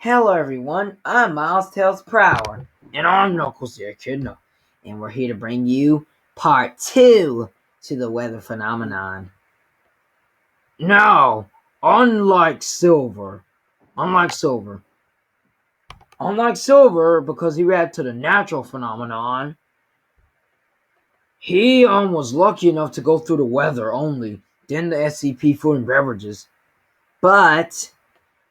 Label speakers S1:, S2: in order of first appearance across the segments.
S1: Hello everyone, I'm Miles Tails Prower. And I'm Knuckles the Echidna. And we're here to bring you part 2 to the weather phenomenon. Now, unlike Silver, because he reacted to the natural phenomenon, he was lucky enough to go through the weather only, then the SCP food and beverages. But,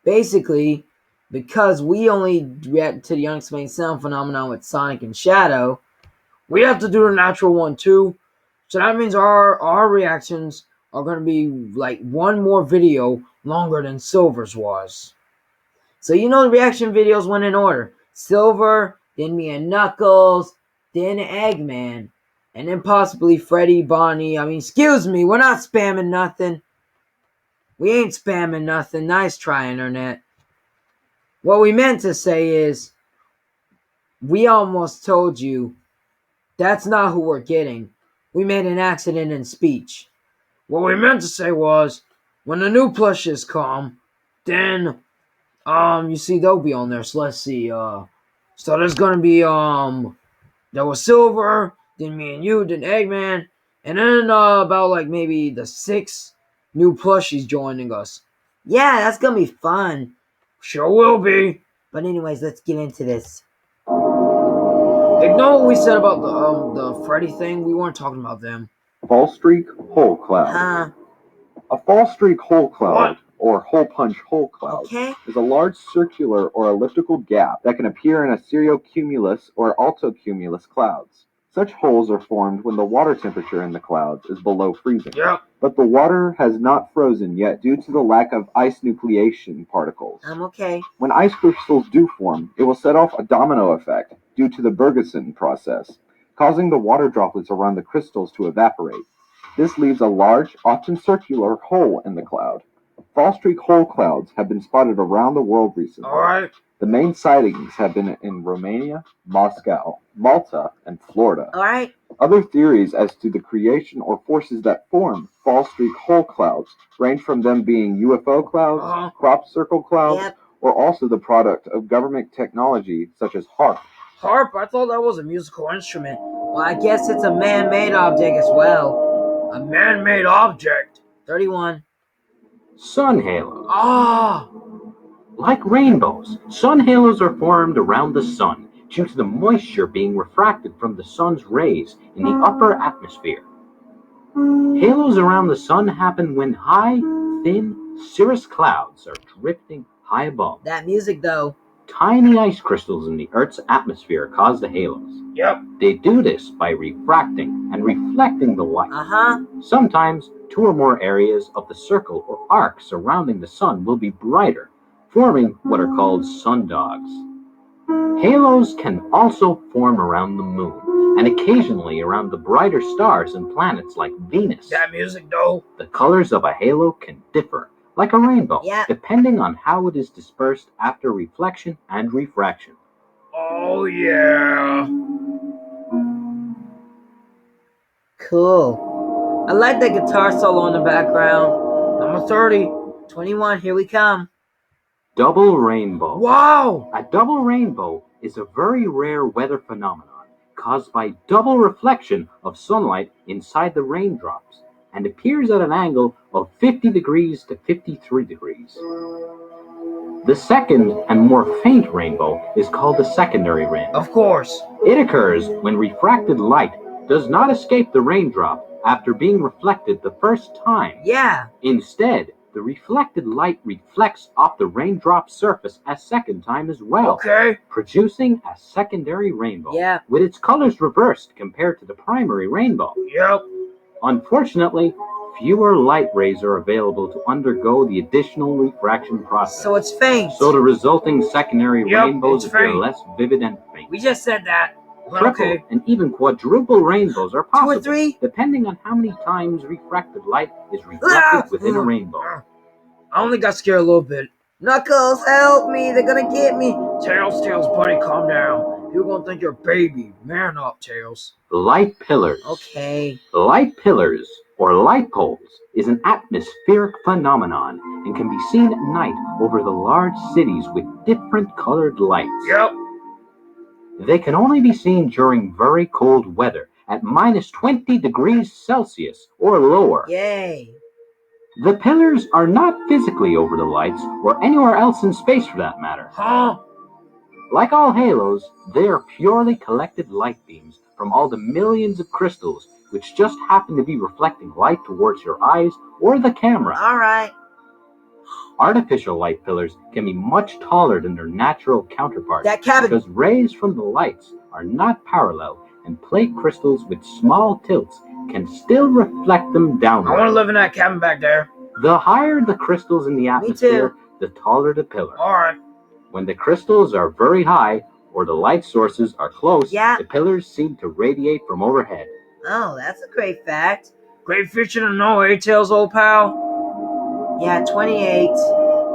S1: basically, because we only react to the unexplained sound phenomenon with Sonic and Shadow, we have to do the natural one too. So that means our reactions are going to be like one more video longer than Silver's was. So the reaction videos went in order. Silver, then me and Knuckles, then Eggman, and then possibly Freddy, Bonnie. Excuse me, we're not spamming nothing. We ain't spamming nothing. Nice try, Internet. What we meant to say is, we almost told you that's not who we're getting. We made an accident in speech. What we meant to say was, when the new plushes come, then, you see, they'll be on there. So let's see, so there's gonna be, there was Silver, then me and you, then Eggman, and then, about, like, maybe the 6 new plushies joining us. Yeah, that's gonna be fun. Sure will be. But anyways, let's get into this. Ignore what we said about the Freddy thing. We weren't talking about them.
S2: Fall streak hole cloud. A fall streak hole cloud, or hole punch hole cloud, is a large circular or elliptical gap that can appear in a cirrocumulus or altocumulus clouds. Such holes are formed when the water temperature in the clouds is below freezing.
S1: Yep.
S2: But the water has not frozen yet due to the lack of ice nucleation particles. When ice crystals do form, it will set off a domino effect due to the Bergeson process, causing the water droplets around the crystals to evaporate. This leaves a large, often circular, hole in the cloud. Fall streak hole clouds have been spotted around the world recently.
S1: All right.
S2: The main sightings have been in Romania, Moscow, Malta, and Florida.
S1: All right.
S2: Other theories as to the creation or forces that form fall streak hole clouds range from them being UFO clouds, crop circle clouds, or also the product of government technology such as HARP.
S1: HARP? I thought that was a musical instrument. Well, I guess it's a man-made object as well. A man-made object. 31.
S3: Sun halos. Like rainbows, sun halos are formed around the sun due to the moisture being refracted from the sun's rays in the upper atmosphere. Halos around the sun happen when high, thin, cirrus clouds are drifting high above.
S1: That music, though.
S3: Tiny ice crystals in the Earth's atmosphere cause the halos.
S1: Yep.
S3: They do this by refracting and reflecting the light. Sometimes 2 or more areas of the circle or arc surrounding the sun will be brighter, forming what are called sundogs. Halos can also form around the moon, and occasionally around the brighter stars and planets like Venus.
S1: That music, though.
S3: The colors of a halo can differ, like a rainbow, depending on how it is dispersed after reflection and refraction.
S1: Oh, yeah. Cool. I like the guitar solo in the background. Number 30. 21, here we come.
S3: Double rainbow.
S1: Wow!
S3: A double rainbow is a very rare weather phenomenon caused by double reflection of sunlight inside the raindrops and appears at an angle of 50 degrees to 53 degrees. The second and more faint rainbow is called the secondary rainbow.
S1: Of course.
S3: It occurs when refracted light does not escape the raindrop after being reflected the first time.
S1: Yeah.
S3: Instead, the reflected light reflects off the raindrop surface a second time as well, producing a secondary rainbow, with its colors reversed compared to the primary rainbow.
S1: Yep.
S3: Unfortunately, fewer light rays are available to undergo the additional refraction process.
S1: So it's faint.
S3: So the resulting secondary rainbows appear less vivid and faint.
S1: We just said that.
S3: Triple and even quadruple rainbows are possible,
S1: 2 or 3?
S3: depending on how many times refracted light is reflected within a rainbow.
S1: I only got scared a little bit. Knuckles, help me! They're gonna get me! Tails, buddy, calm down. People gonna think you're a baby. Man up, Tails.
S3: Light pillars.
S1: Okay.
S3: Light pillars or light poles, is an atmospheric phenomenon and can be seen at night over the large cities with different colored lights.
S1: Yep.
S3: They can only be seen during very cold weather at minus 20 degrees Celsius or lower.
S1: Yay.
S3: The pillars are not physically over the lights or anywhere else in space for that matter.
S1: Huh?
S3: Like all halos, they are purely collected light beams from all the millions of crystals which just happen to be reflecting light towards your eyes or the camera.
S1: Alright.
S3: Artificial light pillars can be much taller than their natural counterparts
S1: cabin.
S3: because rays from the lights are not parallel and plate crystals with small tilts can still reflect them downward.
S1: I want to live in that cabin back there.
S3: The higher the crystals in the atmosphere, the taller the pillar.
S1: Alright.
S3: When the crystals are very high or the light sources are close, the pillars seem to radiate from overhead.
S1: Oh, that's a great fact. Great fish to know, eh, Tails, old pal? Yeah, 28.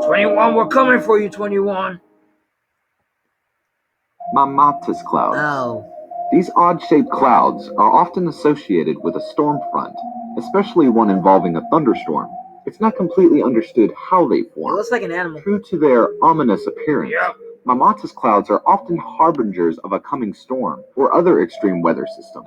S1: 21, we're coming for you, 21.
S2: Mammatus clouds.
S1: Oh.
S2: These odd-shaped clouds are often associated with a storm front, especially one involving a thunderstorm. It's not completely understood how they form.
S1: It looks like an animal.
S2: True to their ominous appearance, mammatus clouds are often harbingers of a coming storm or other extreme weather system.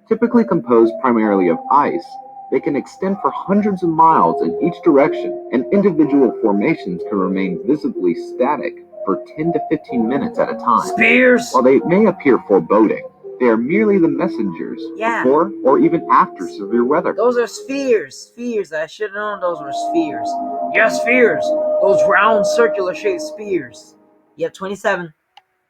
S2: Typically composed primarily of ice, they can extend for hundreds of miles in each direction, and individual formations can remain visibly static for 10 to 15 minutes at a time.
S1: Spears!
S2: While they may appear foreboding, they are merely the messengers before or even after severe weather.
S1: Those are spheres. Spheres. I should have known those were spheres. Yes, spheres. Those round, circular-shaped spheres. Yep, 27.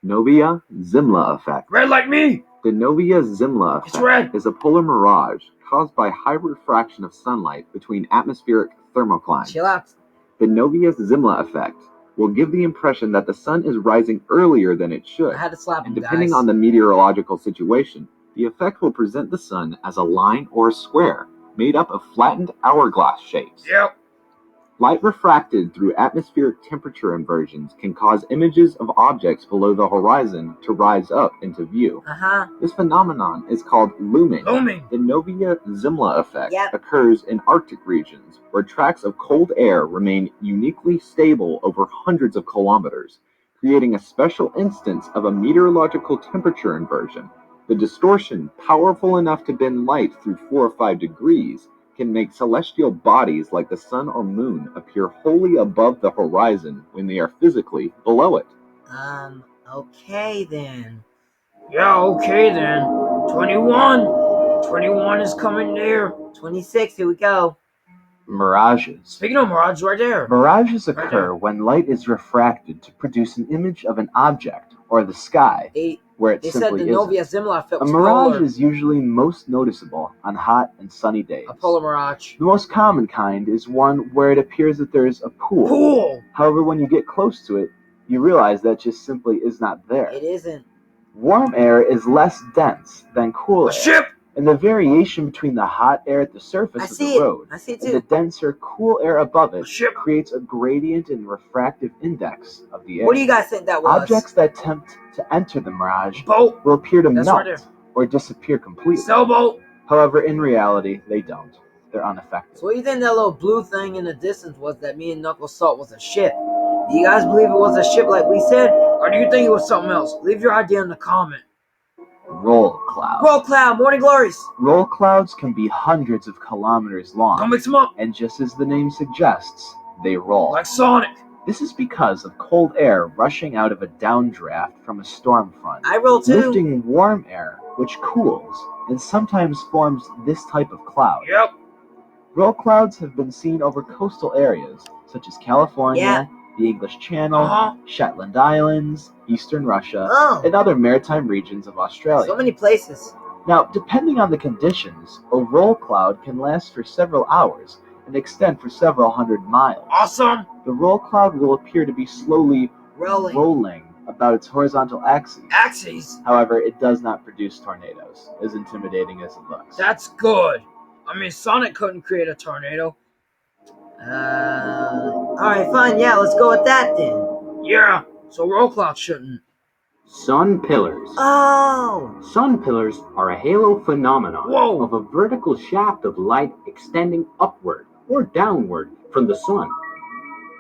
S2: Novia-Zimla effect.
S1: Red like me!
S2: The Novia-Zimla effect is a polar mirage caused by high refraction of sunlight between atmospheric thermoclines.
S1: Chill out.
S2: The Novia-Zimla effect will give the impression that the sun is rising earlier than it should.
S1: I had to slap him,
S2: and depending on the meteorological situation, the effect will present the sun as a line or a square made up of flattened hourglass shapes.
S1: Yep.
S2: Light refracted through atmospheric temperature inversions can cause images of objects below the horizon to rise up into view. This phenomenon is called looming. The Novia-Zimla effect occurs in Arctic regions, where tracts of cold air remain uniquely stable over hundreds of kilometers, creating a special instance of a meteorological temperature inversion. The distortion, powerful enough to bend light through 4 or 5 degrees, can make celestial bodies like the sun or moon appear wholly above the horizon when they are physically below it.
S1: Okay then. Yeah, okay then. 21. 21 is coming near. 26, here we go.
S2: Mirages.
S1: Speaking of mirages, right there.
S2: Mirages occur when light is refracted to produce an image of an object or the sky, where it simply isn't. A mirage is usually most noticeable on hot and sunny days.
S1: A polar mirage.
S2: The most common kind is one where it appears that there is a pool. However, when you get close to it, you realize that just simply is not there.
S1: It isn't.
S2: Warm air is less dense than cool air.
S1: Ship!
S2: And the variation between the hot air at the surface of the road and the denser, cool air above it creates a gradient in refractive index of the air.
S1: What do you guys think that was?
S2: Objects that attempt to enter the mirage will appear to melt or disappear completely.
S1: Sailboat!
S2: However, in reality, they don't. They're unaffected.
S1: So what do you think that little blue thing in the distance was that me and Knuckles thought was a ship? Do you guys believe it was a ship like we said? Or do you think it was something else? Leave your idea in the comment.
S2: Roll cloud.
S1: Roll cloud, morning glories.
S2: Roll clouds can be hundreds of kilometers long.
S1: Don't mix them up.
S2: And just as the name suggests, they roll.
S1: Like Sonic.
S2: This is because of cold air rushing out of a downdraft from a storm front.
S1: I roll too.
S2: Lifting warm air, which cools, and sometimes forms this type of cloud.
S1: Yep.
S2: Roll clouds have been seen over coastal areas, such as California, the English Channel, Shetland Islands, Eastern Russia, and other maritime regions of Australia.
S1: So many places.
S2: Now, depending on the conditions, a roll cloud can last for several hours and extend for several hundred miles.
S1: Awesome!
S2: The roll cloud will appear to be slowly rolling about its horizontal axis. However, it does not produce tornadoes, as intimidating as it looks.
S1: That's good. I mean, Sonic couldn't create a tornado. Alright, fine, yeah, let's go with that then. Yeah, so roll cloud shouldn't.
S3: Sun pillars.
S1: Oh!
S3: Sun pillars are a halo phenomenon of a vertical shaft of light extending upward or downward from the sun.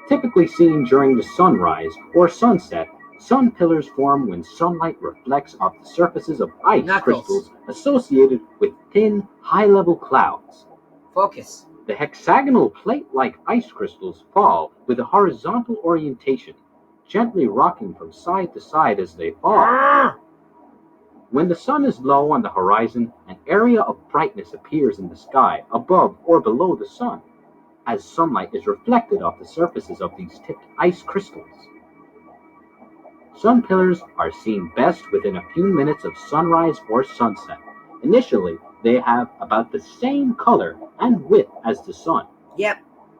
S3: Typically seen during the sunrise or sunset, sun pillars form when sunlight reflects off the surfaces of ice crystals associated with thin, high-level clouds.
S1: Focus.
S3: The hexagonal plate-like ice crystals fall with a horizontal orientation, gently rocking from side to side as they fall. When the sun is low on the horizon, an area of brightness appears in the sky above or below the sun, as sunlight is reflected off the surfaces of these tipped ice crystals. Sun pillars are seen best within a few minutes of sunrise or sunset. Initially, they have about the same color and width as the sun.
S1: Yep.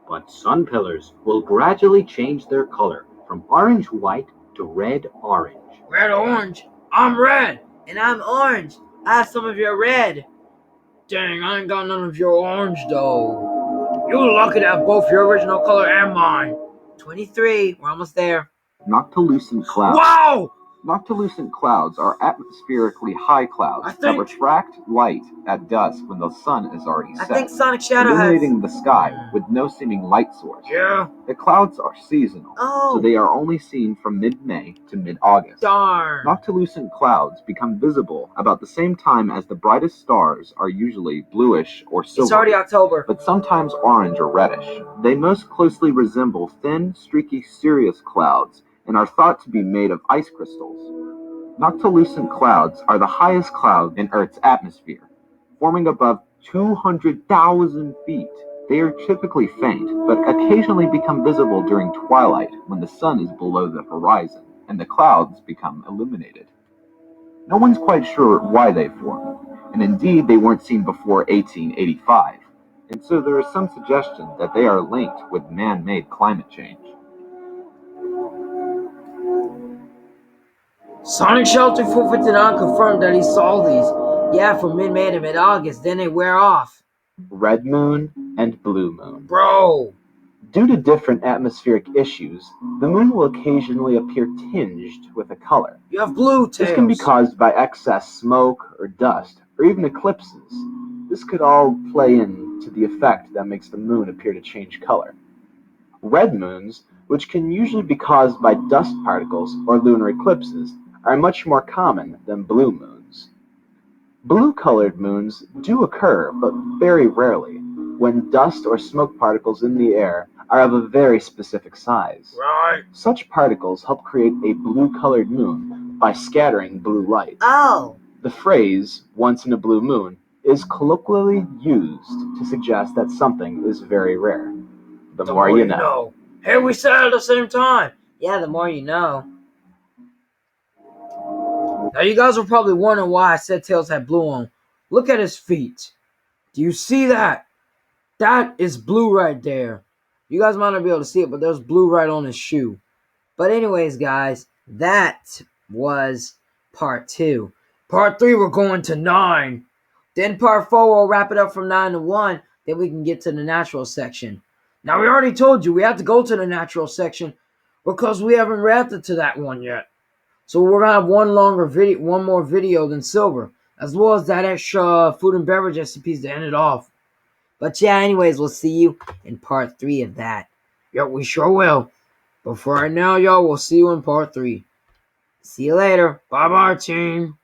S3: But sun pillars will gradually change their color from orange-white to red-orange.
S1: Red-orange? I'm red! And I'm orange! I have some of your red! Dang, I ain't got none of your orange, though. You're lucky to have both your original color and mine. 23. We're almost there.
S2: Noctilucent clouds.
S1: Wow!
S2: Noctilucent clouds are atmospherically high clouds that refract light at dusk when the sun is already set,
S1: I think Sonic Shadow
S2: illuminating the sky with no seeming light source.
S1: Yeah.
S2: The clouds are seasonal, so they are only seen from mid-May to mid-August.
S1: Darn.
S2: Noctilucent clouds become visible about the same time as the brightest stars are usually bluish or silvery.
S1: It's already October.
S2: But sometimes orange or reddish. They most closely resemble thin, streaky cirrus clouds and are thought to be made of ice crystals. Noctilucent clouds are the highest cloud in Earth's atmosphere, forming above 200,000 feet. They are typically faint, but occasionally become visible during twilight when the sun is below the horizon and the clouds become illuminated. No one's quite sure why they form, and indeed they weren't seen before 1885, and so there is some suggestion that they are linked with man-made climate change.
S1: Sonic Shelter 459 confirmed that he saw these. Yeah, from mid-May to mid-August, then they wear off.
S3: Red moon and blue moon.
S1: Bro!
S3: Due to different atmospheric issues, the moon will occasionally appear tinged with a color.
S1: You have blue tails.
S3: This can be caused by excess smoke or dust, or even eclipses. This could all play into the effect that makes the moon appear to change color. Red moons, which can usually be caused by dust particles or lunar eclipses, are much more common than blue moons. Blue-colored moons do occur, but very rarely, when dust or smoke particles in the air are of a very specific size.
S1: Right.
S3: Such particles help create a blue-colored moon by scattering blue light.
S1: Oh.
S3: The phrase, once in a blue moon, is colloquially used to suggest that something is very rare. The more you know.
S1: Hey, we said it at the same time. Yeah, the more you know. Now, you guys are probably wondering why I said Tails had blue on. Look at his feet. Do you see that? That is blue right there. You guys might not be able to see it, but there's blue right on his shoe. But anyways, guys, that was part 2. Part 3, we're going to 9. Then part 4, we'll wrap it up from 9 to 1. Then we can get to the natural section. Now, we already told you we have to go to the natural section because we haven't reacted to that one yet. So we're going to have one more video than Silver, as well as that extra food and beverage recipes to end it off. But yeah, anyways, we'll see you in part 3 of that. Yep, we sure will. But for right now, y'all, we'll see you in part 3. See you later. Bye-bye, team.